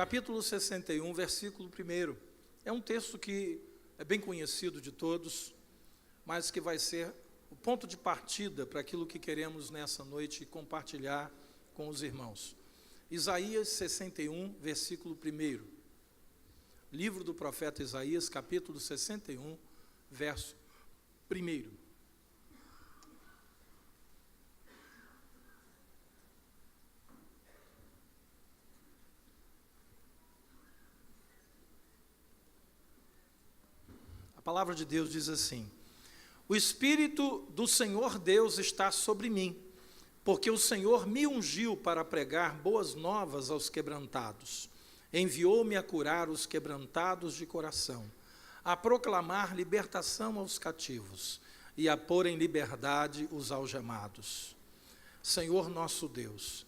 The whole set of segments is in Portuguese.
capítulo 61, versículo 1. É um texto que é bem conhecido de todos, mas que vai ser o ponto de partida para aquilo que queremos nessa noite compartilhar com os irmãos. Isaías 61, versículo 1. Livro do profeta Isaías, capítulo 61, verso 1. A palavra de Deus diz assim: o Espírito do Senhor Deus está sobre mim, porque o Senhor me ungiu para pregar boas novas aos quebrantados. Enviou-me a curar os quebrantados de coração, a proclamar libertação aos cativos e a pôr em liberdade os algemados. Senhor nosso Deus,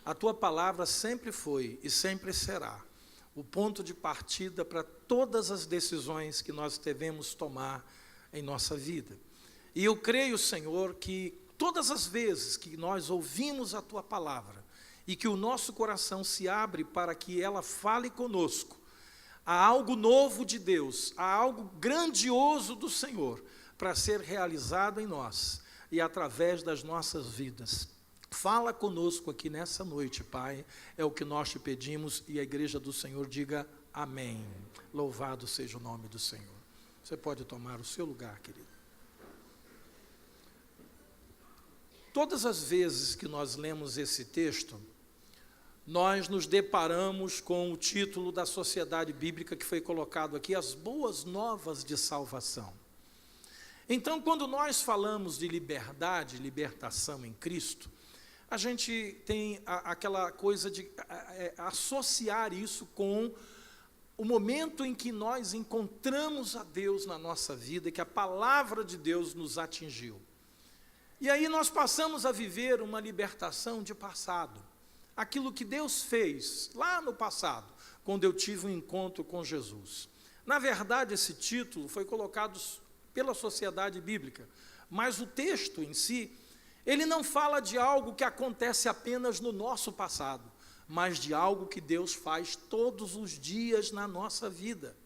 a Tua palavra sempre foi e sempre será o ponto de partida para todas as decisões que nós devemos tomar em nossa vida. E eu creio, Senhor, que todas as vezes que nós ouvimos a Tua palavra e que o nosso coração se abre para que ela fale conosco, há algo novo de Deus, há algo grandioso do Senhor para ser realizado em nós e através das nossas vidas. Fala conosco aqui nessa noite, Pai, é o que nós te pedimos, e a igreja do Senhor diga amém. Louvado seja o nome do Senhor. Você pode tomar o seu lugar, querido. Todas as vezes que nós lemos esse texto, nós nos deparamos com o título da sociedade bíblica que foi colocado aqui, as boas novas de salvação. Então, quando nós falamos de liberdade, libertação em Cristo, a gente tem aquela coisa de associar isso com o momento em que nós encontramos a Deus na nossa vida, que a palavra de Deus nos atingiu. E aí nós passamos a viver uma libertação de passado. Aquilo que Deus fez lá no passado, quando eu tive um encontro com Jesus. Na verdade, esse título foi colocado pela sociedade bíblica, mas o texto em si, ele não fala de algo que acontece apenas no nosso passado, mas de algo que Deus faz todos os dias na nossa vida.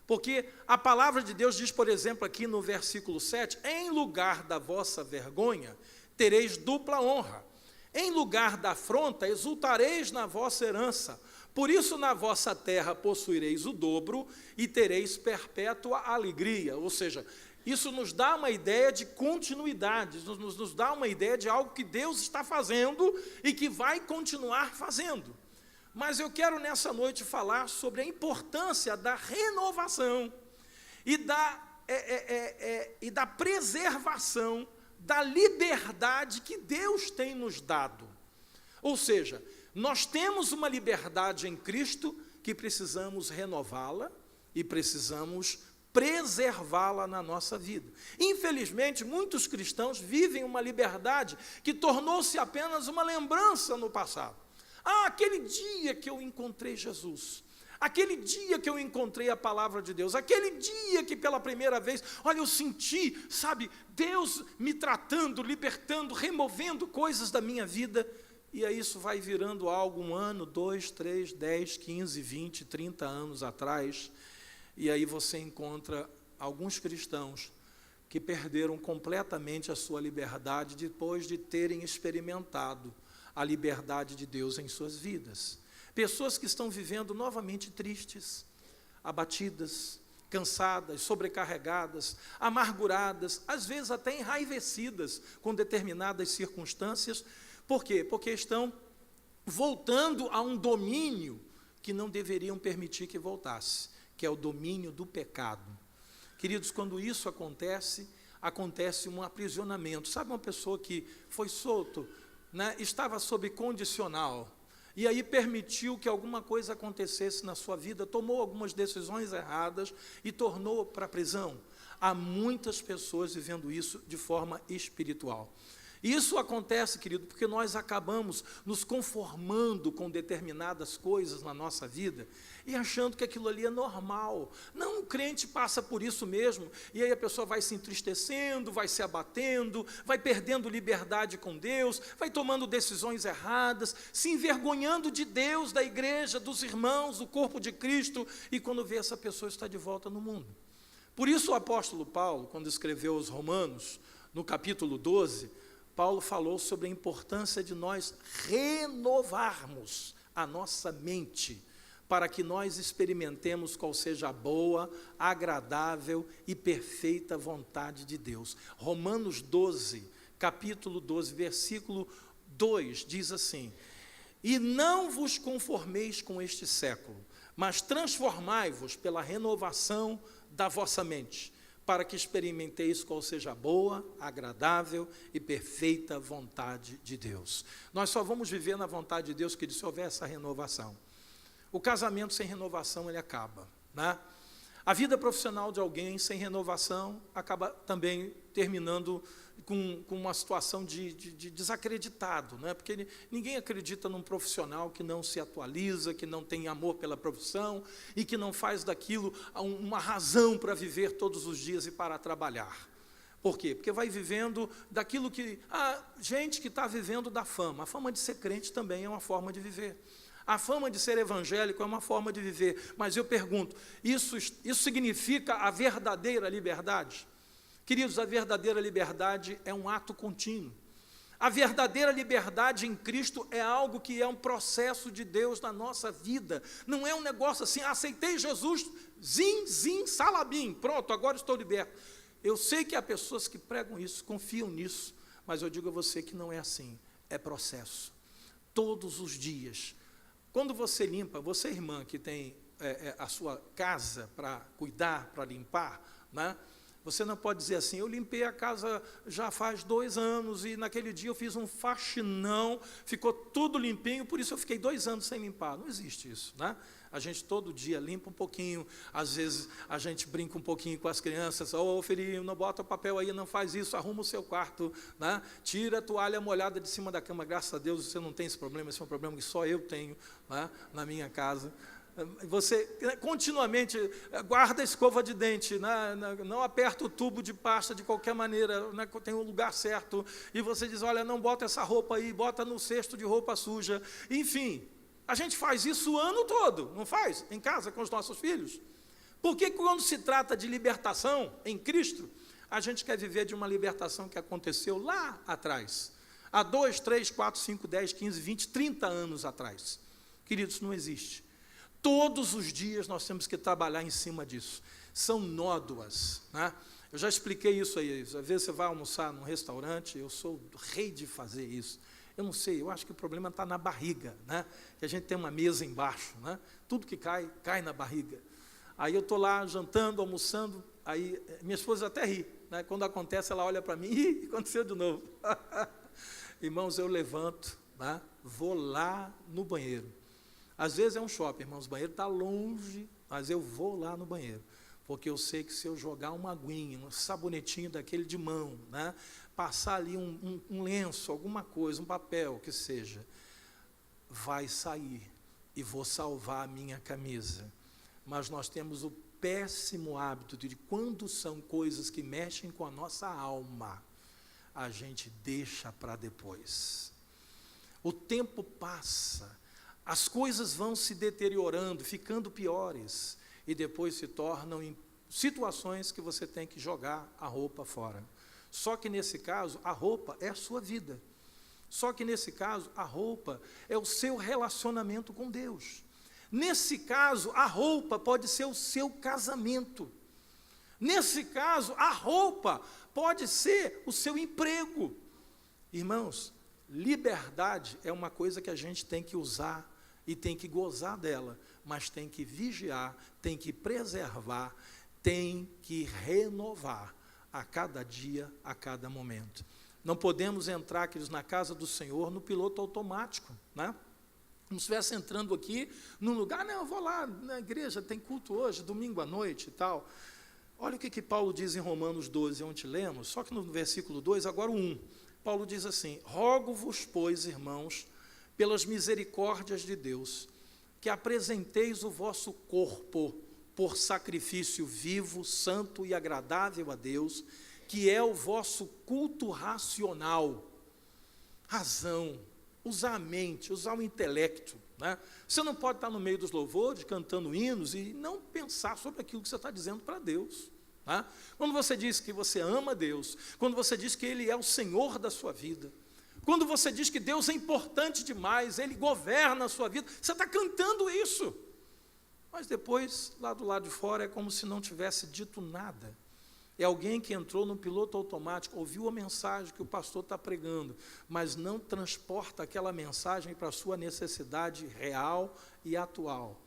Porque a palavra de Deus diz, por exemplo, aqui no versículo 7, em lugar da vossa vergonha, tereis dupla honra. Em lugar da afronta, exultareis na vossa herança. Por isso, na vossa terra possuireis o dobro e tereis perpétua alegria. Ou seja, isso nos dá uma ideia de continuidade, nos dá uma ideia de algo que Deus está fazendo e que vai continuar fazendo. Mas eu quero nessa noite falar sobre a importância da renovação e da preservação da liberdade que Deus tem nos dado. Ou seja, nós temos uma liberdade em Cristo que precisamos renová-la e precisamos preservá-la na nossa vida. Infelizmente, muitos cristãos vivem uma liberdade que tornou-se apenas uma lembrança no passado. Aquele dia que eu encontrei Jesus, aquele dia que eu encontrei a palavra de Deus, aquele dia que pela primeira vez, olha, eu senti, sabe, Deus me tratando, libertando, removendo coisas da minha vida, e aí isso vai virando algo 1 ano, 2, 3, 10, 15, 20, 30 anos atrás, e aí você encontra alguns cristãos que perderam completamente a sua liberdade depois de terem experimentado a liberdade de Deus em suas vidas. Pessoas que estão vivendo novamente tristes, abatidas, cansadas, sobrecarregadas, amarguradas, às vezes até enraivecidas com determinadas circunstâncias. Por quê? Porque estão voltando a um domínio que não deveriam permitir que voltasse, que é o domínio do pecado. Queridos, quando isso acontece um aprisionamento. Sabe uma pessoa que foi solto, né, estava sob condicional, e aí permitiu que alguma coisa acontecesse na sua vida, tomou algumas decisões erradas e tornou para a prisão. Há muitas pessoas vivendo isso de forma espiritual. Isso acontece, querido, porque nós acabamos nos conformando com determinadas coisas na nossa vida e achando que aquilo ali é normal. Não, o crente passa por isso mesmo, e aí a pessoa vai se entristecendo, vai se abatendo, vai perdendo liberdade com Deus, vai tomando decisões erradas, se envergonhando de Deus, da igreja, dos irmãos, do corpo de Cristo, e quando vê, essa pessoa está de volta no mundo. Por isso o apóstolo Paulo, quando escreveu aos Romanos, no capítulo 12, Paulo falou sobre a importância de nós renovarmos a nossa mente, para que nós experimentemos qual seja a boa, agradável e perfeita vontade de Deus. Romanos 12, capítulo 12, versículo 2, diz assim: e não vos conformeis com este século, mas transformai-vos pela renovação da vossa mente, para que experimenteis qual seja a boa, agradável e perfeita vontade de Deus. Nós só vamos viver na vontade de Deus, que se houver essa renovação. O casamento sem renovação, ele acaba, né? A vida profissional de alguém sem renovação acaba também terminando com uma situação de desacreditado, né? Porque ninguém acredita num profissional que não se atualiza, que não tem amor pela profissão e que não faz daquilo uma razão para viver todos os dias e para trabalhar. Por quê? Porque vai vivendo daquilo que... gente que está vivendo da fama. A fama de ser crente também é uma forma de viver. A fama de ser evangélico é uma forma de viver. Mas eu pergunto, isso significa a verdadeira liberdade? Queridos, a verdadeira liberdade é um ato contínuo. A verdadeira liberdade em Cristo é algo que é um processo de Deus na nossa vida. Não é um negócio assim, aceitei Jesus, zim, salabim, pronto, agora estou liberto. Eu sei que há pessoas que pregam isso, confiam nisso, mas eu digo a você que não é assim, é processo. Todos os dias. Quando você limpa, você, irmã, que tem a sua casa para cuidar, para limpar, né? Você não pode dizer assim, eu limpei a casa já faz 2 anos e naquele dia eu fiz um faxinão, ficou tudo limpinho, por isso eu fiquei 2 anos sem limpar. Não existe isso, né? A gente todo dia limpa um pouquinho, às vezes a gente brinca um pouquinho com as crianças, filhinho, não bota o papel aí, não faz isso, arruma o seu quarto, né? Tira a toalha molhada de cima da cama, graças a Deus você não tem esse problema, esse é um problema que só eu tenho, né, na minha casa. Você continuamente guarda a escova de dente, né? Não aperta o tubo de pasta de qualquer maneira, né? Tem um lugar certo, e você diz, olha, não bota essa roupa aí, bota no cesto de roupa suja, enfim, a gente faz isso o ano todo, não faz? Em casa com os nossos filhos. Porque quando se trata de libertação em Cristo, a gente quer viver de uma libertação que aconteceu lá atrás, há 2, 3, 4, 5, 10, 15, 20, 30 anos atrás. Queridos, não existe. Todos os dias nós temos que trabalhar em cima disso. São nódoas, né? Eu já expliquei isso aí. Às vezes você vai almoçar num restaurante, eu sou o rei de fazer isso. Eu não sei, eu acho que o problema está na barriga, né? Que a gente tem uma mesa embaixo, né? Tudo que cai, cai na barriga. Aí eu estou lá jantando, almoçando, aí minha esposa até ri, né? Quando acontece, ela olha para mim, ih, aconteceu de novo. Irmãos, eu levanto, né? Vou lá no banheiro. Às vezes é um shopping, irmãos, o banheiro está longe, mas eu vou lá no banheiro, porque eu sei que se eu jogar uma aguinha, um sabonetinho daquele de mão, né, passar ali um lenço, alguma coisa, um papel, que seja, vai sair e vou salvar a minha camisa. Mas nós temos o péssimo hábito de quando são coisas que mexem com a nossa alma, a gente deixa para depois. O tempo passa, as coisas vão se deteriorando, ficando piores, e depois se tornam em situações que você tem que jogar a roupa fora. Só que nesse caso, a roupa é a sua vida. Só que nesse caso, a roupa é o seu relacionamento com Deus. Nesse caso, a roupa pode ser o seu casamento. Nesse caso, a roupa pode ser o seu emprego. Irmãos, liberdade é uma coisa que a gente tem que usar e tem que gozar dela, mas tem que vigiar, tem que preservar, tem que renovar a cada dia, a cada momento. Não podemos entrar, queridos, na casa do Senhor no piloto automático, né? Como se estivesse entrando aqui num lugar, não, eu vou lá na igreja, tem culto hoje, domingo à noite e tal. Olha o que Paulo diz em Romanos 12, onde lemos, só que no versículo 2, agora o 1. Paulo diz assim: rogo-vos, pois, irmãos, pelas misericórdias de Deus, que apresenteis o vosso corpo por sacrifício vivo, santo e agradável a Deus, que é o vosso culto racional. Razão, usar a mente, usar o intelecto, né? Você não pode estar no meio dos louvores, cantando hinos e não pensar sobre aquilo que você está dizendo para Deus, né? Quando você diz que você ama Deus, quando você diz que Ele é o Senhor da sua vida, quando você diz que Deus é importante demais, Ele governa a sua vida, você está cantando isso. Mas depois, lá do lado de fora, é como se não tivesse dito nada. É alguém que entrou no piloto automático, ouviu a mensagem que o pastor está pregando, mas não transporta aquela mensagem para a sua necessidade real e atual.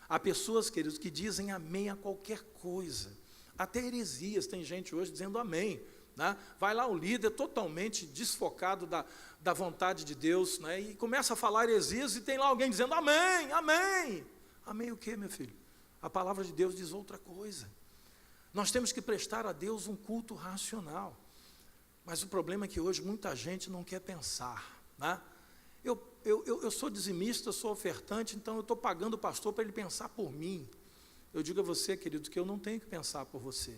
Há pessoas, queridos, que dizem amém a qualquer coisa. Até heresias, tem gente hoje dizendo amém, né? Vai lá o líder totalmente desfocado da vontade de Deus, né? E começa a falar heresias e tem lá alguém dizendo amém, amém. Amém o quê, meu filho? A palavra de Deus diz outra coisa. Nós temos que prestar a Deus um culto racional. Mas o problema é que hoje muita gente não quer pensar, né? Eu sou dizimista, sou ofertante, então eu estou pagando o pastor para ele pensar por mim. Eu digo a você, querido, que eu não tenho que pensar por você.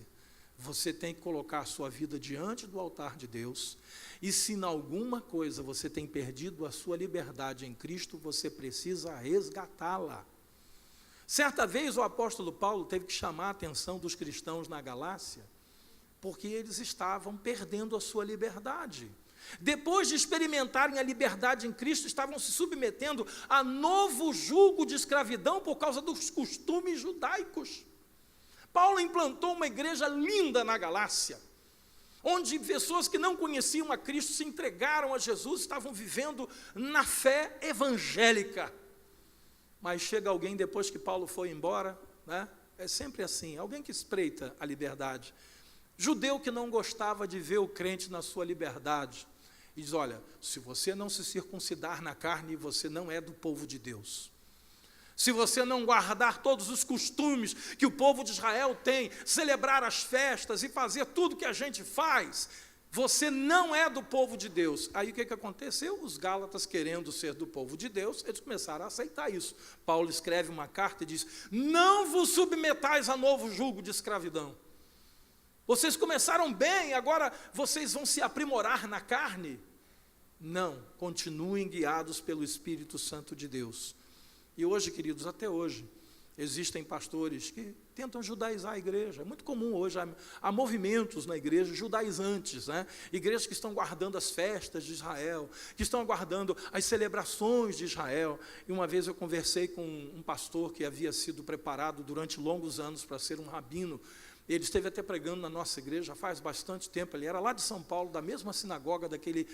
Você tem que colocar a sua vida diante do altar de Deus. E se em alguma coisa você tem perdido a sua liberdade em Cristo, você precisa resgatá-la. Certa vez o apóstolo Paulo teve que chamar a atenção dos cristãos na Galácia, porque eles estavam perdendo a sua liberdade. Depois de experimentarem a liberdade em Cristo, estavam se submetendo a novo jugo de escravidão por causa dos costumes judaicos. Paulo implantou uma igreja linda na Galácia, onde pessoas que não conheciam a Cristo se entregaram a Jesus, estavam vivendo na fé evangélica. Mas chega alguém depois que Paulo foi embora, né? É sempre assim, alguém que espreita a liberdade. Judeu que não gostava de ver o crente na sua liberdade. E diz, olha, se você não se circuncidar na carne, você não é do povo de Deus. Se você não guardar todos os costumes que o povo de Israel tem, celebrar as festas e fazer tudo que a gente faz, você não é do povo de Deus. Aí o que aconteceu? Os Gálatas, querendo ser do povo de Deus, eles começaram a aceitar isso. Paulo escreve uma carta e diz, não vos submetais a novo jugo de escravidão. Vocês começaram bem, agora vocês vão se aprimorar na carne? Não, continuem guiados pelo Espírito Santo de Deus. E hoje, queridos, até hoje, existem pastores que tentam judaizar a igreja. É muito comum hoje, há movimentos na igreja judaizantes, né? Igrejas que estão guardando as festas de Israel, que estão guardando as celebrações de Israel. E uma vez eu conversei com um pastor que havia sido preparado durante longos anos para ser um rabino. Ele esteve até pregando na nossa igreja já faz bastante tempo. Ele era lá de São Paulo, da mesma sinagoga daquele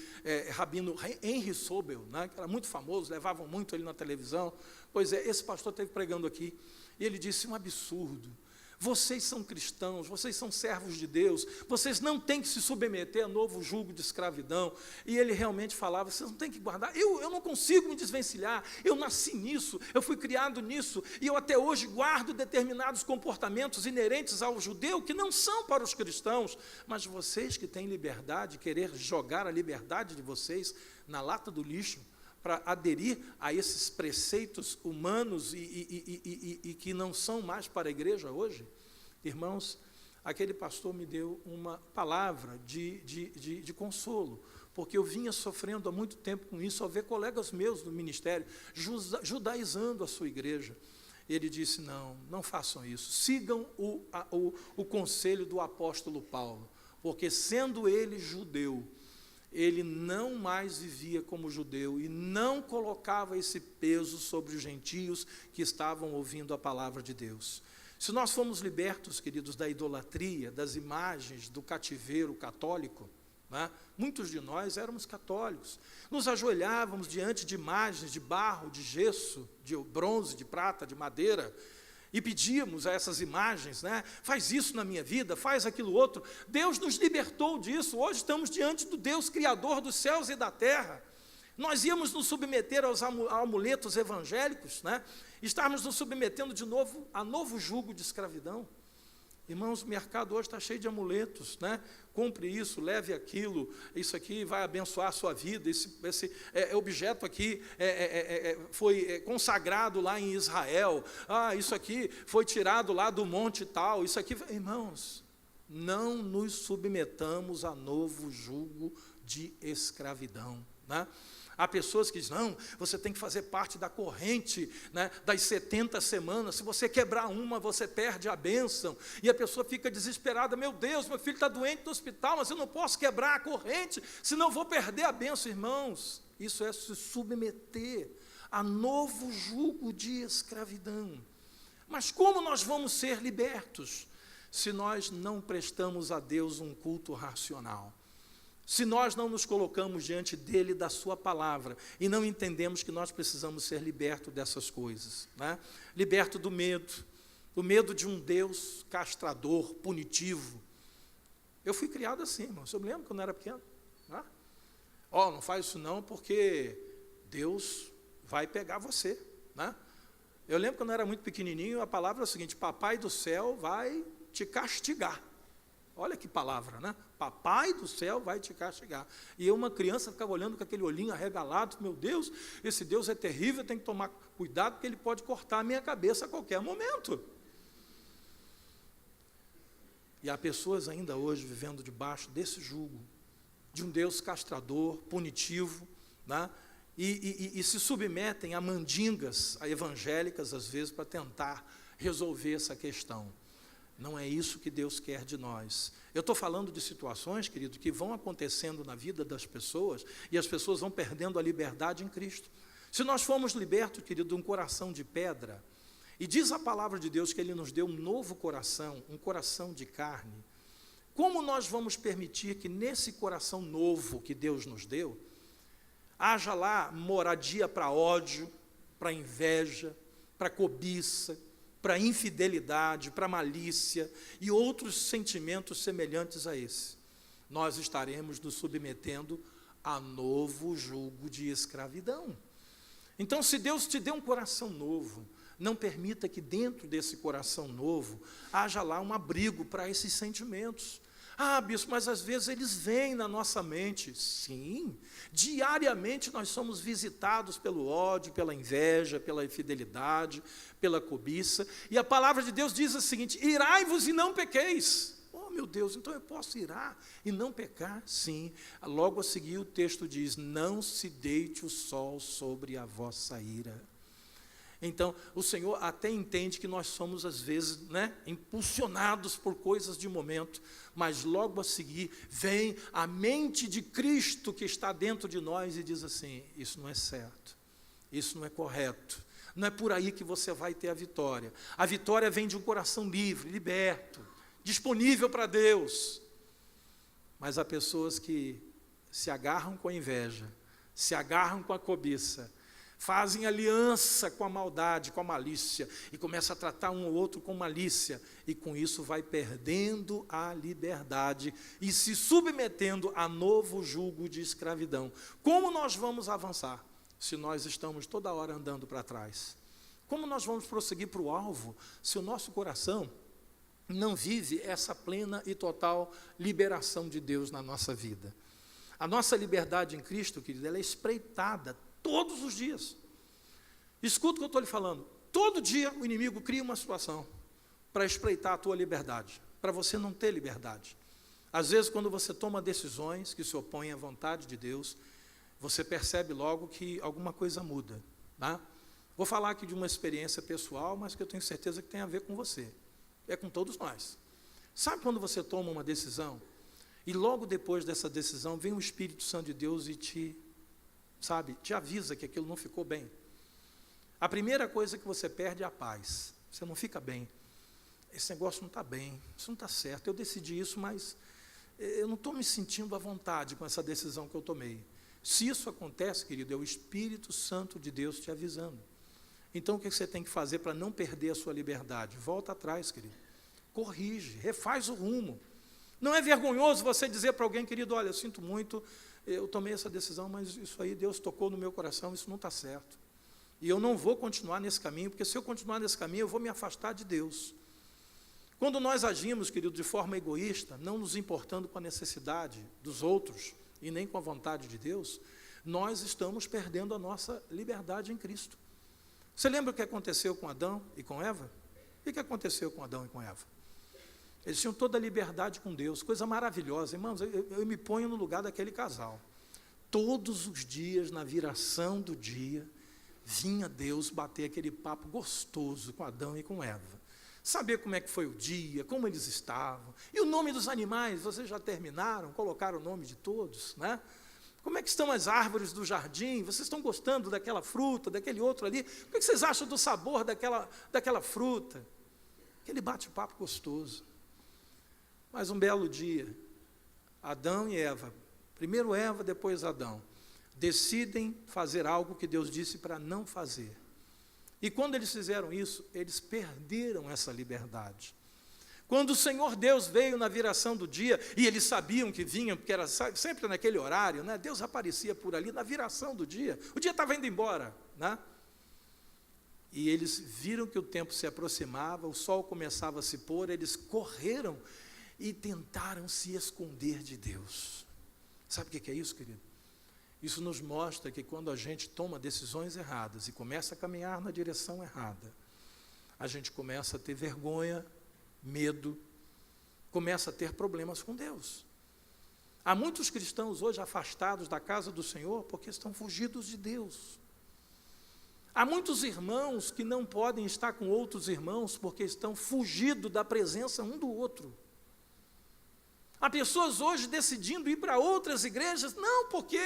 rabino Henry Sobel, né, que era muito famoso, levavam muito ele na televisão. Pois é, esse pastor esteve pregando aqui, e ele disse um absurdo. Vocês são cristãos, vocês são servos de Deus, vocês não têm que se submeter a novo jugo de escravidão. E ele realmente falava, vocês não têm que guardar, eu não consigo me desvencilhar, eu nasci nisso, eu fui criado nisso, e eu até hoje guardo determinados comportamentos inerentes ao judeu, que não são para os cristãos, mas vocês que têm liberdade, querer jogar a liberdade de vocês na lata do lixo, para aderir a esses preceitos humanos e que não são mais para a igreja hoje. Irmãos, aquele pastor me deu uma palavra de consolo, porque eu vinha sofrendo há muito tempo com isso, ao ver colegas meus do ministério judaizando a sua igreja. Ele disse, não façam isso, sigam o conselho do apóstolo Paulo, porque sendo ele judeu, ele não mais vivia como judeu e não colocava esse peso sobre os gentios que estavam ouvindo a palavra de Deus. Se nós fomos libertos, queridos, da idolatria, das imagens, do cativeiro católico, né? Muitos de nós éramos católicos, nos ajoelhávamos diante de imagens de barro, de gesso, de bronze, de prata, de madeira, e pedíamos a essas imagens, né? Faz isso na minha vida, faz aquilo outro. Deus nos libertou disso. Hoje estamos diante do Deus Criador dos céus e da terra. Nós íamos nos submeter aos amuletos evangélicos, né? Estávamos nos submetendo de novo a novo jugo de escravidão. Irmãos, o mercado hoje está cheio de amuletos, né? Compre isso, leve aquilo, isso aqui vai abençoar a sua vida, esse objeto aqui foi consagrado lá em Israel, isso aqui foi tirado lá do monte tal, isso aqui... Irmãos, não nos submetamos a novo jugo de escravidão, né? Há pessoas que dizem, não, você tem que fazer parte da corrente, né, das 70 semanas, se você quebrar uma, você perde a bênção, e a pessoa fica desesperada, meu Deus, meu filho está doente no hospital, mas eu não posso quebrar a corrente, senão eu vou perder a bênção. Irmãos, isso é se submeter a novo jugo de escravidão. Mas como nós vamos ser libertos, se nós não prestamos a Deus um culto racional? Se nós não nos colocamos diante dele, da sua palavra, e não entendemos que nós precisamos ser libertos dessas coisas, né? Liberto do medo de um Deus castrador, punitivo. Eu fui criado assim, irmão. Eu me lembro quando eu era pequeno, né? Não faz isso não, porque Deus vai pegar você, né? Eu lembro quando eu era muito pequenininho, a palavra é a seguinte: papai do céu vai te castigar. Olha que palavra, né? Papai do céu vai te castigar. E eu, uma criança, ficava olhando com aquele olhinho arregalado, meu Deus, esse Deus é terrível, eu tenho que tomar cuidado, porque ele pode cortar a minha cabeça a qualquer momento. E há pessoas ainda hoje vivendo debaixo desse jugo, de um Deus castrador, punitivo, né? E se submetem a mandingas, a evangélicas, às vezes, para tentar resolver essa questão. Não é isso que Deus quer de nós. Eu estou falando de situações, querido, que vão acontecendo na vida das pessoas, e as pessoas vão perdendo a liberdade em Cristo. Se nós formos libertos, querido, de um coração de pedra, e diz a palavra de Deus que Ele nos deu um novo coração, um coração de carne, como nós vamos permitir que nesse coração novo que Deus nos deu, haja lá moradia para ódio, para inveja, para cobiça, para infidelidade, para malícia e outros sentimentos semelhantes a esse? Nós estaremos nos submetendo a novo jugo de escravidão. Então, se Deus te deu um coração novo, não permita que dentro desse coração novo haja lá um abrigo para esses sentimentos. Bispo, mas às vezes eles vêm na nossa mente. Sim, diariamente nós somos visitados pelo ódio, pela inveja, pela infidelidade, pela cobiça. E a palavra de Deus diz o seguinte: irai-vos e não pequeis. Oh, meu Deus, então eu posso irar e não pecar? Sim. Logo a seguir o texto diz: não se deite o sol sobre a vossa ira. Então, o Senhor até entende que nós somos, às vezes, né, impulsionados por coisas de momento, mas logo a seguir vem a mente de Cristo que está dentro de nós e diz assim: isso não é certo, isso não é correto, não é por aí que você vai ter a vitória. A vitória vem de um coração livre, liberto, disponível para Deus. Mas há pessoas que se agarram com a inveja, se agarram com a cobiça, fazem aliança com a maldade, com a malícia, e começa a tratar um ou outro com malícia, e com isso vai perdendo a liberdade e se submetendo a novo jugo de escravidão. Como nós vamos avançar se nós estamos toda hora andando para trás? Como nós vamos prosseguir para o alvo se o nosso coração não vive essa plena e total liberação de Deus na nossa vida? A nossa liberdade em Cristo, querido, ela é espreitada todos os dias. Escuta o que eu estou lhe falando. Todo dia o inimigo cria uma situação para espreitar a tua liberdade, para você não ter liberdade. Às vezes, quando você toma decisões que se opõem à vontade de Deus, você percebe logo que alguma coisa muda, tá? Vou falar aqui de uma experiência pessoal, mas que eu tenho certeza que tem a ver com você. É com todos nós. Sabe quando você toma uma decisão, e logo depois dessa decisão vem o Espírito Santo de Deus e te avisa que aquilo não ficou bem? A primeira coisa que você perde é a paz. Você não fica bem. Esse negócio não está bem, isso não está certo. Eu decidi isso, mas eu não estou me sentindo à vontade com essa decisão que eu tomei. Se isso acontece, querido, é o Espírito Santo de Deus te avisando. Então, o que você tem que fazer para não perder a sua liberdade? Volta atrás, querido. Corrige, refaz o rumo. Não é vergonhoso você dizer para alguém, querido, olha, eu sinto muito, eu tomei essa decisão, mas isso aí Deus tocou no meu coração, isso não está certo. E eu não vou continuar nesse caminho, porque se eu continuar nesse caminho, eu vou me afastar de Deus. Quando nós agimos, querido, de forma egoísta, não nos importando com a necessidade dos outros e nem com a vontade de Deus, nós estamos perdendo a nossa liberdade em Cristo. Você lembra o que aconteceu com Adão e com Eva? O que aconteceu com Adão e com Eva? Eles tinham toda a liberdade com Deus, coisa maravilhosa. Irmãos, eu me ponho no lugar daquele casal. Todos os dias, na viração do dia, vinha Deus bater aquele papo gostoso com Adão e com Eva. Saber como é que foi o dia, como eles estavam. E o nome dos animais, vocês já terminaram? Colocaram o nome de todos, né? Como é que estão as árvores do jardim? Vocês estão gostando daquela fruta, daquele outro ali? O que vocês acham do sabor daquela fruta? Aquele bate-papo gostoso. Mas um belo dia, Adão e Eva, primeiro Eva, depois Adão, decidem fazer algo que Deus disse para não fazer. E quando eles fizeram isso, eles perderam essa liberdade. Quando o Senhor Deus veio na viração do dia, e eles sabiam que vinham, porque era sempre naquele horário, né? Deus aparecia por ali na viração do dia, o dia estava indo embora, né? E eles viram que o tempo se aproximava, o sol começava a se pôr, eles correram e tentaram se esconder de Deus. Sabe o que é isso, querido? Isso nos mostra que quando a gente toma decisões erradas e começa a caminhar na direção errada, a gente começa a ter vergonha, medo, começa a ter problemas com Deus. Há muitos cristãos hoje afastados da casa do Senhor porque estão fugidos de Deus. Há muitos irmãos que não podem estar com outros irmãos porque estão fugidos da presença um do outro. Há pessoas hoje decidindo ir para outras igrejas, não porque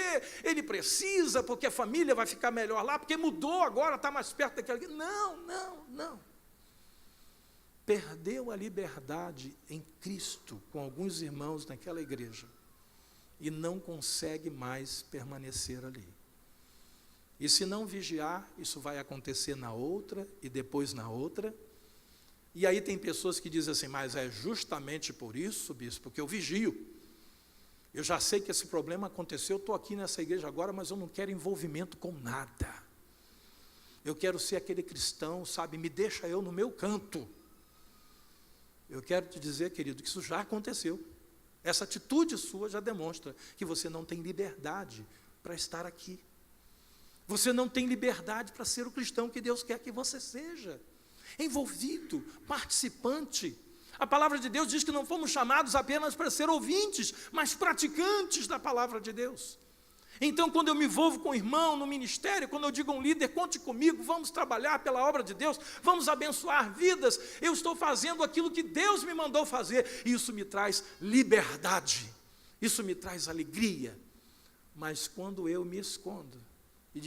ele precisa, porque a família vai ficar melhor lá, porque mudou agora, está mais perto daquele. Não. Perdeu a liberdade em Cristo com alguns irmãos naquela igreja e não consegue mais permanecer ali. E se não vigiar, isso vai acontecer na outra e depois na outra. E aí tem pessoas que dizem assim, mas é justamente por isso, bispo, que eu vigio. Eu já sei que esse problema aconteceu, eu estou aqui nessa igreja agora, mas eu não quero envolvimento com nada. Eu quero ser aquele cristão, sabe, me deixa eu no meu canto. Eu quero te dizer, querido, que isso já aconteceu. Essa atitude sua já demonstra que você não tem liberdade para estar aqui. Você não tem liberdade para ser o cristão que Deus quer que você seja. Envolvido, participante. A palavra de Deus diz que não fomos chamados apenas para ser ouvintes, mas praticantes da palavra de Deus. Então, quando eu me envolvo com o irmão no ministério, quando eu digo a um líder, conte comigo, vamos trabalhar pela obra de Deus, vamos abençoar vidas, eu estou fazendo aquilo que Deus me mandou fazer, e isso me traz liberdade, isso me traz alegria. Mas quando eu me escondo e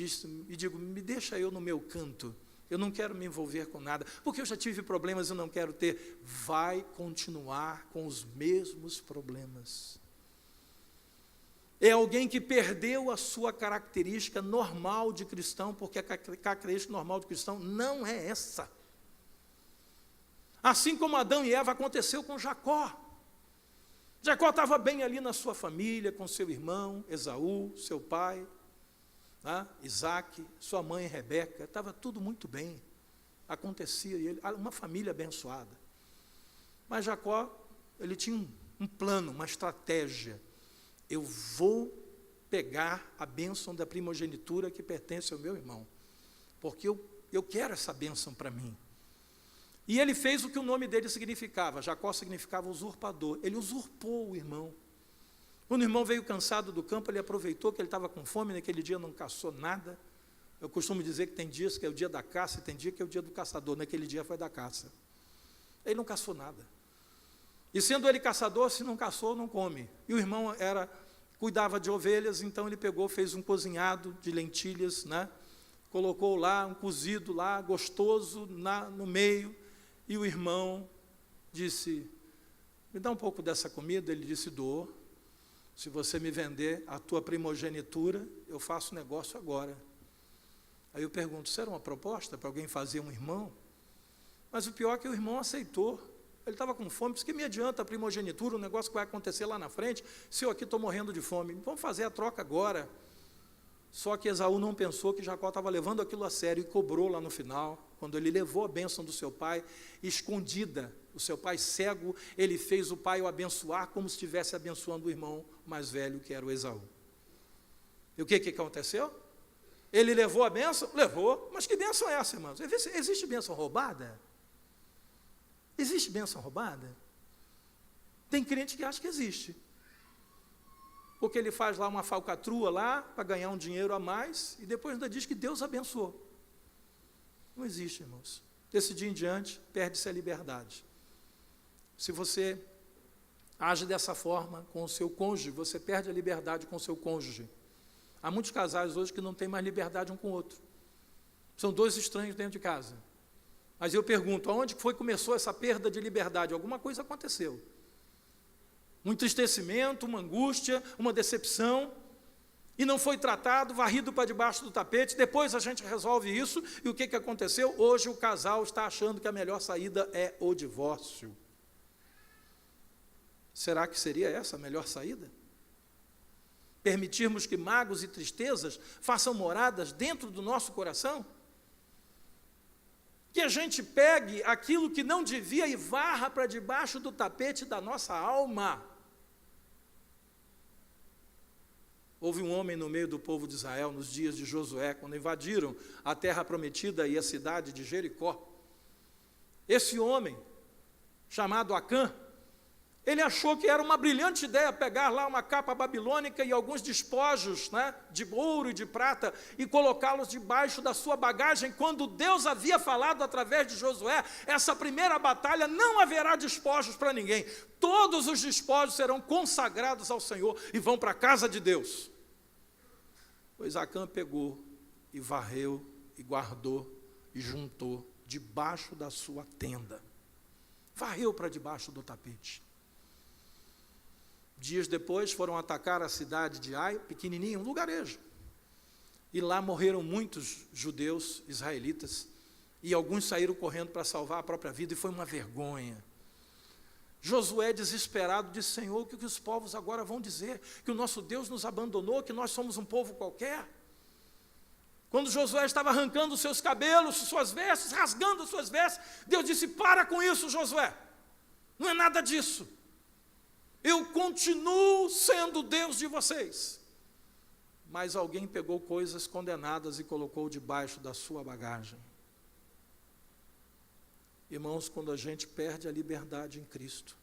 digo, me deixa eu no meu canto, eu não quero me envolver com nada, porque eu já tive problemas e não quero ter, vai continuar com os mesmos problemas. É alguém que perdeu a sua característica normal de cristão, porque a característica normal de cristão não é essa. Assim como Adão e Eva aconteceu com Jacó. Jacó estava bem ali na sua família, com seu irmão, Esaú, seu pai, Isaac, sua mãe Rebeca, estava tudo muito bem, acontecia, e ele, uma família abençoada. Mas Jacó, ele tinha um plano, uma estratégia. Eu vou pegar a bênção da primogenitura que pertence ao meu irmão, porque eu quero essa bênção para mim. E ele fez o que o nome dele significava. Jacó significava usurpador, ele usurpou o irmão. Quando o irmão veio cansado do campo, ele aproveitou que ele estava com fome, naquele dia não caçou nada. Eu costumo dizer que tem dias que é o dia da caça e tem dia que é o dia do caçador. Naquele dia foi da caça. Ele não caçou nada. E sendo ele caçador, se não caçou, não come. E o irmão cuidava de ovelhas, então ele pegou, fez um cozinhado de lentilhas, colocou lá, um cozido lá, gostoso, no meio, e o irmão disse, me dá um pouco dessa comida. Ele disse, dou. Se você me vender a tua primogenitura, eu faço negócio agora. Aí eu pergunto, isso era uma proposta para alguém fazer um irmão? Mas o pior é que o irmão aceitou. Ele estava com fome, disse, que me adianta a primogenitura, um negócio que vai acontecer lá na frente, se eu aqui estou morrendo de fome. Vamos fazer a troca agora. Só que Esaú não pensou que Jacó estava levando aquilo a sério e cobrou lá no final, quando ele levou a bênção do seu pai, escondida. O seu pai cego, ele fez o pai o abençoar como se estivesse abençoando o irmão mais velho, que era o Esaú. E o que aconteceu? Ele levou a bênção? Levou. Mas que bênção é essa, irmãos? Existe bênção roubada? Existe bênção roubada? Tem crente que acha que existe. Porque ele faz lá uma falcatrua lá, para ganhar um dinheiro a mais, e depois ainda diz que Deus abençoou. Não existe, irmãos. Desse dia em diante, perde-se a liberdade. Se você age dessa forma com o seu cônjuge, você perde a liberdade com o seu cônjuge. Há muitos casais hoje que não têm mais liberdade um com o outro. São dois estranhos dentro de casa. Mas eu pergunto, aonde foi que começou essa perda de liberdade? Alguma coisa aconteceu. Um entristecimento, uma angústia, uma decepção, e não foi tratado, varrido para debaixo do tapete. Depois a gente resolve isso, e o que aconteceu? Hoje o casal está achando que a melhor saída é o divórcio. Será que seria essa a melhor saída? Permitirmos que mágoas e tristezas façam moradas dentro do nosso coração? Que a gente pegue aquilo que não devia e varra para debaixo do tapete da nossa alma. Houve um homem no meio do povo de Israel, nos dias de Josué, quando invadiram a terra prometida e a cidade de Jericó. Esse homem, chamado Acã, ele achou que era uma brilhante ideia pegar lá uma capa babilônica e alguns despojos, né, de ouro e de prata e colocá-los debaixo da sua bagagem, quando Deus havia falado através de Josué, essa primeira batalha não haverá despojos para ninguém, todos os despojos serão consagrados ao Senhor e vão para a casa de Deus. Pois Acã pegou e varreu e guardou e juntou debaixo da sua tenda, varreu para debaixo do tapete. Dias depois foram atacar a cidade de Ai, pequenininha, um lugarejo. E lá morreram muitos judeus, israelitas, e alguns saíram correndo para salvar a própria vida, e foi uma vergonha. Josué, desesperado, disse, Senhor, o que os povos agora vão dizer? Que o nosso Deus nos abandonou, que nós somos um povo qualquer? Quando Josué estava arrancando os seus cabelos, suas vestes, rasgando as suas vestes, Deus disse, para com isso, Josué, não é nada disso. Eu continuo sendo Deus de vocês. Mas alguém pegou coisas condenadas e colocou debaixo da sua bagagem. Irmãos, quando a gente perde a liberdade em Cristo,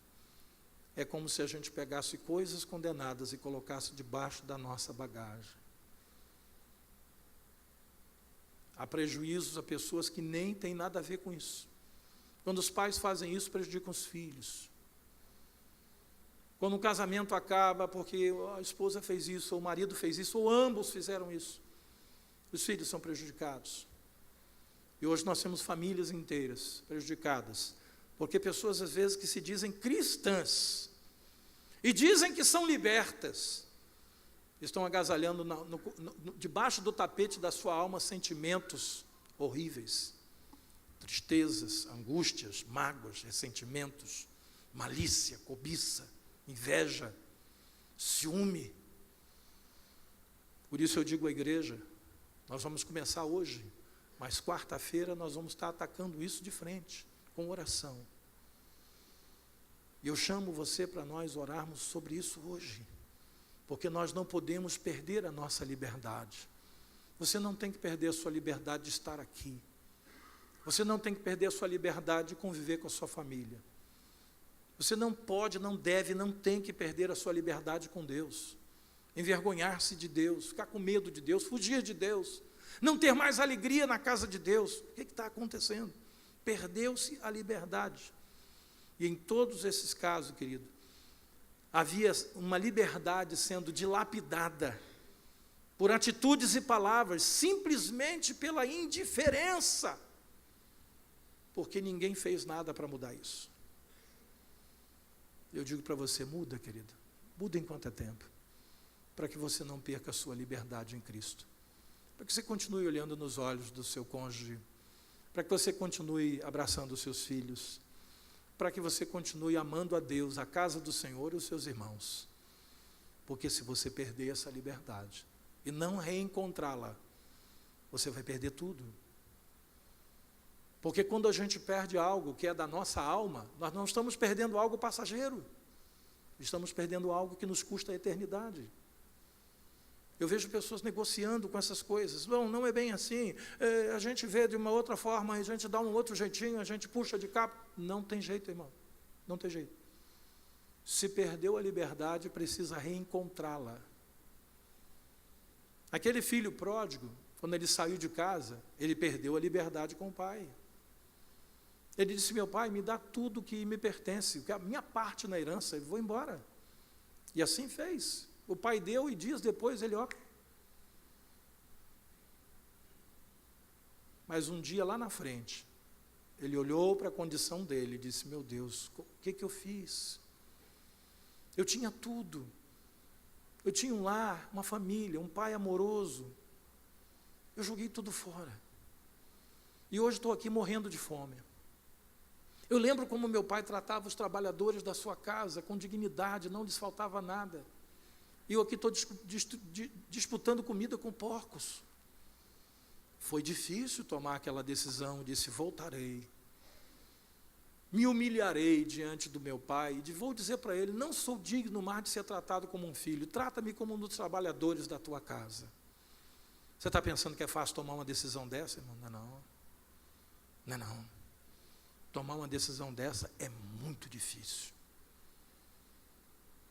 é como se a gente pegasse coisas condenadas e colocasse debaixo da nossa bagagem. Há prejuízos a pessoas que nem têm nada a ver com isso. Quando os pais fazem isso, prejudicam os filhos. Quando um casamento acaba porque a esposa fez isso, ou o marido fez isso, ou ambos fizeram isso, os filhos são prejudicados. E hoje nós temos famílias inteiras prejudicadas, porque pessoas às vezes que se dizem cristãs, e dizem que são libertas, estão agasalhando debaixo do tapete da sua alma sentimentos horríveis, tristezas, angústias, mágoas, ressentimentos, malícia, cobiça, inveja, ciúme. Por isso eu digo à igreja, nós vamos começar hoje, mas quarta-feira nós vamos estar atacando isso de frente, com oração. E eu chamo você para nós orarmos sobre isso hoje, porque nós não podemos perder a nossa liberdade. Você não tem que perder a sua liberdade de estar aqui. Você não tem que perder a sua liberdade de conviver com a sua família. Você não pode, não deve, não tem que perder a sua liberdade com Deus. Envergonhar-se de Deus, ficar com medo de Deus, fugir de Deus, não ter mais alegria na casa de Deus. O que está acontecendo? Perdeu-se a liberdade. E em todos esses casos, querido, havia uma liberdade sendo dilapidada por atitudes e palavras, simplesmente pela indiferença, porque ninguém fez nada para mudar isso. Eu digo para você, muda, querido, muda enquanto é tempo, para que você não perca a sua liberdade em Cristo, para que você continue olhando nos olhos do seu cônjuge, para que você continue abraçando os seus filhos, para que você continue amando a Deus, a casa do Senhor e os seus irmãos, porque se você perder essa liberdade, e não reencontrá-la, você vai perder tudo. Porque quando a gente perde algo que é da nossa alma, nós não estamos perdendo algo passageiro, estamos perdendo algo que nos custa a eternidade. Eu vejo pessoas negociando com essas coisas. Não é bem assim, a gente vê de uma outra forma, a gente dá um outro jeitinho, a gente puxa de cá. Não tem jeito, irmão, não tem jeito. Se perdeu a liberdade, precisa reencontrá-la. Aquele filho pródigo, quando ele saiu de casa, ele perdeu a liberdade com o pai. Ele disse: meu pai, me dá tudo que me pertence, a minha parte na herança, eu vou embora. E assim fez. O pai deu e dias depois ele, Mas um dia lá na frente, ele olhou para a condição dele e disse: meu Deus, o que eu fiz? Eu tinha tudo. Eu tinha um lar, uma família, um pai amoroso. Eu joguei tudo fora. E hoje estou aqui morrendo de fome. Eu lembro como meu pai tratava os trabalhadores da sua casa com dignidade, não lhes faltava nada. E eu aqui estou disputando comida com porcos. Foi difícil tomar aquela decisão, disse: voltarei. Me humilharei diante do meu pai e vou dizer para ele: não sou digno mais de ser tratado como um filho, trata-me como um dos trabalhadores da tua casa. Você está pensando que é fácil tomar uma decisão dessa, irmão? Não é não. Tomar uma decisão dessa é muito difícil.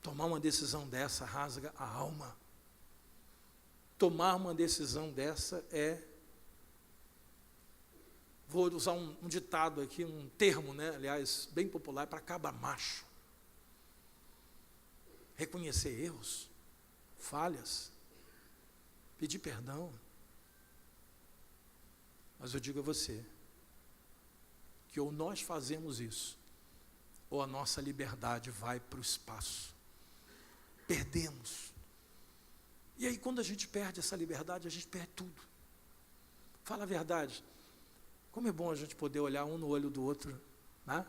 Tomar uma decisão dessa rasga a alma. Tomar uma decisão dessa vou usar um ditado aqui, um termo, aliás, bem popular, para cabra macho. Reconhecer erros, falhas, pedir perdão. Mas eu digo a você, que ou nós fazemos isso, ou a nossa liberdade vai para o espaço. Perdemos. E aí, quando a gente perde essa liberdade, a gente perde tudo. Fala a verdade. Como é bom a gente poder olhar um no olho do outro, né?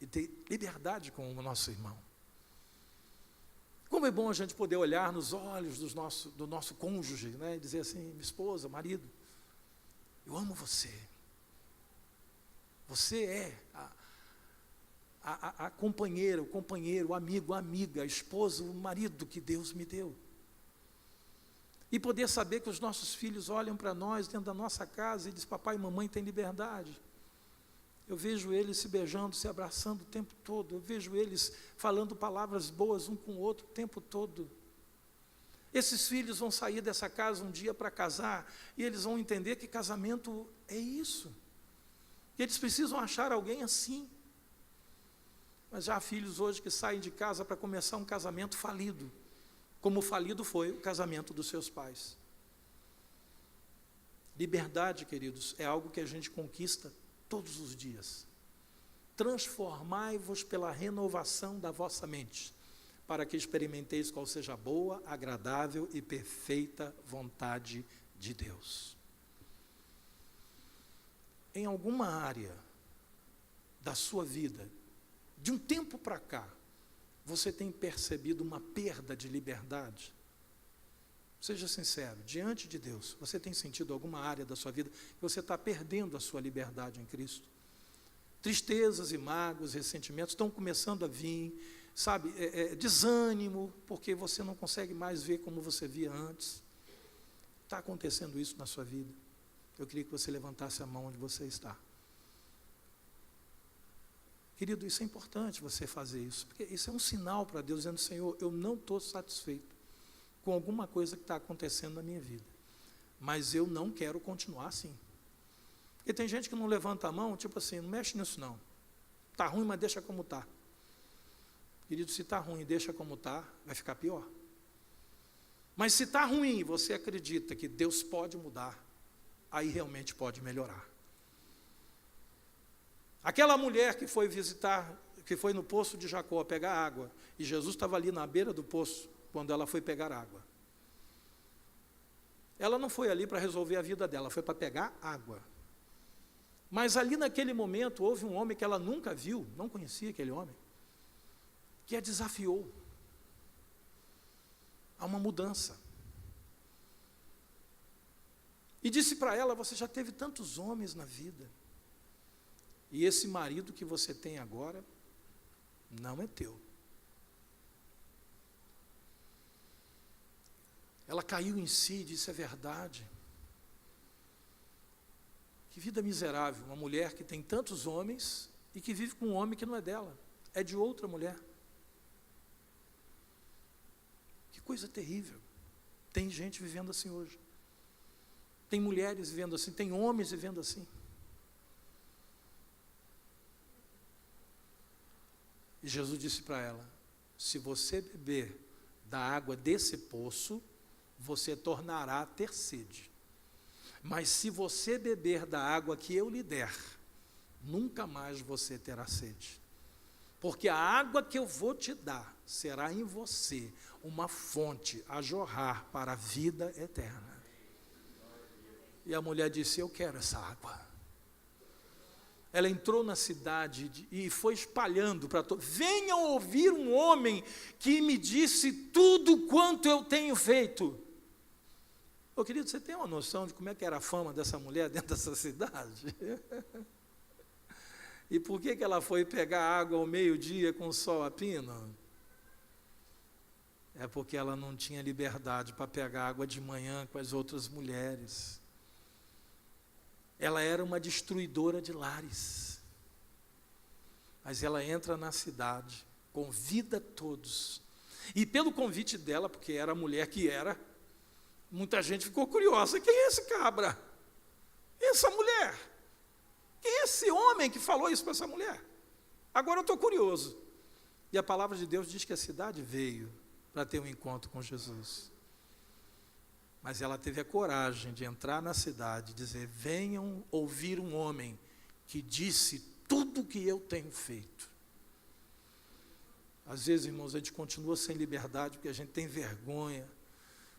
E ter liberdade com o nosso irmão. Como é bom a gente poder olhar nos olhos do nosso cônjuge, né? E dizer assim: minha esposa, marido, eu amo você. Você é a companheira, o companheiro, o amigo, a amiga, a esposa, o marido que Deus me deu. E poder saber que os nossos filhos olham para nós dentro da nossa casa e dizem: papai e mamãe têm liberdade. Eu vejo eles se beijando, se abraçando o tempo todo. Eu vejo eles falando palavras boas um com o outro o tempo todo. Esses filhos vão sair dessa casa um dia para casar e eles vão entender que casamento é isso. E eles precisam achar alguém assim. Mas já há filhos hoje que saem de casa para começar um casamento falido, como falido foi o casamento dos seus pais. Liberdade, queridos, é algo que a gente conquista todos os dias. Transformai-vos pela renovação da vossa mente, para que experimenteis qual seja a boa, agradável e perfeita vontade de Deus. Em alguma área da sua vida, de um tempo para cá, você tem percebido uma perda de liberdade? Seja sincero, diante de Deus, você tem sentido alguma área da sua vida que você está perdendo a sua liberdade em Cristo? Tristezas e mágoas, ressentimentos estão começando a vir, sabe, desânimo, porque você não consegue mais ver como você via antes. Está acontecendo isso na sua vida? Eu queria que você levantasse a mão onde você está. Querido, isso é importante você fazer isso, porque isso é um sinal para Deus, dizendo: Senhor, eu não estou satisfeito com alguma coisa que está acontecendo na minha vida, mas eu não quero continuar assim. Porque tem gente que não levanta a mão, tipo assim: não mexe nisso não, está ruim, mas deixa como está. Querido, se está ruim, deixa como está, vai ficar pior. Mas se está ruim e você acredita que Deus pode mudar, aí realmente pode melhorar. Aquela mulher que foi visitar, que foi no poço de Jacó pegar água, e Jesus estava ali na beira do poço, quando ela foi pegar água. Ela não foi ali para resolver a vida dela, foi para pegar água. Mas ali naquele momento, houve um homem que ela nunca viu, não conhecia aquele homem, que a desafiou a uma mudança. E disse para ela: você já teve tantos homens na vida, e esse marido que você tem agora não é teu. Ela caiu em si e disse: é verdade. Que vida miserável, uma mulher que tem tantos homens e que vive com um homem que não é dela, é de outra mulher. Que coisa terrível. Tem gente vivendo assim hoje. Tem mulheres vivendo assim, tem homens vivendo assim. E Jesus disse para ela: se você beber da água desse poço, você tornará a ter sede. Mas se você beber da água que eu lhe der, nunca mais você terá sede. Porque a água que eu vou te dar será em você uma fonte a jorrar para a vida eterna. E a mulher disse: eu quero essa água. Ela entrou na cidade e foi espalhando para todos: venham ouvir um homem que me disse tudo quanto eu tenho feito. Ô querido, você tem uma noção de como é que era a fama dessa mulher dentro dessa cidade? E por que ela foi pegar água ao meio-dia com o sol a pino? É porque ela não tinha liberdade para pegar água de manhã com as outras mulheres. Ela era uma destruidora de lares. Mas ela entra na cidade, convida todos. E pelo convite dela, porque era a mulher que era, muita gente ficou curiosa: quem é esse cabra? Quem é essa mulher? Quem é esse homem que falou isso para essa mulher? Agora eu estou curioso. E a palavra de Deus diz que a cidade veio para ter um encontro com Jesus. Mas ela teve a coragem de entrar na cidade e dizer: venham ouvir um homem que disse tudo o que eu tenho feito. Às vezes, irmãos, a gente continua sem liberdade porque a gente tem vergonha,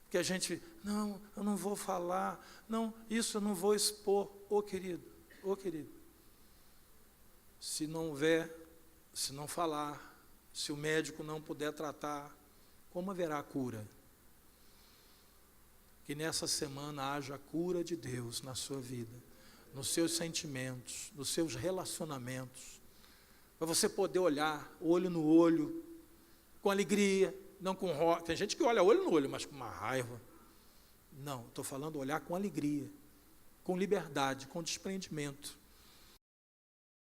porque a gente: não, eu não vou falar, não, isso eu não vou expor. Ô querido, se não houver, se não falar, se o médico não puder tratar, como haverá cura? Que nessa semana haja a cura de Deus na sua vida, nos seus sentimentos, nos seus relacionamentos, para você poder olhar olho no olho, com alegria, não com raiva. Tem gente que olha olho no olho, mas com uma raiva. Não, estou falando olhar com alegria, com liberdade, com desprendimento.